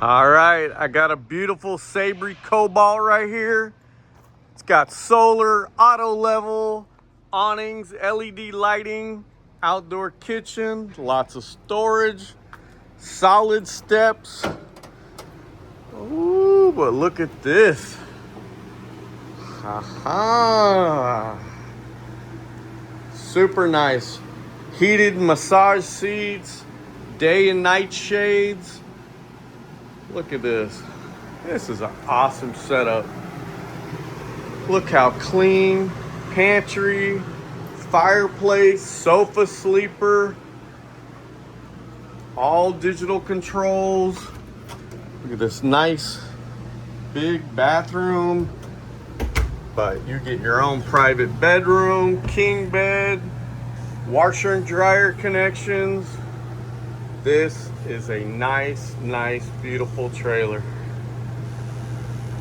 All right, I got a beautiful SABRE Cobalt right here. It's got solar, auto level, awnings, LED lighting, outdoor kitchen, lots of storage, solid steps. Ooh, but look at this. Haha. Super nice. Heated massage seats, day and night shades. Look at this. This is an awesome setup. Look how clean. Pantry, fireplace, sofa sleeper, all digital controls. Look at this nice big bathroom. But you get your own private bedroom, king bed, washer and dryer connections. This is a nice, beautiful trailer.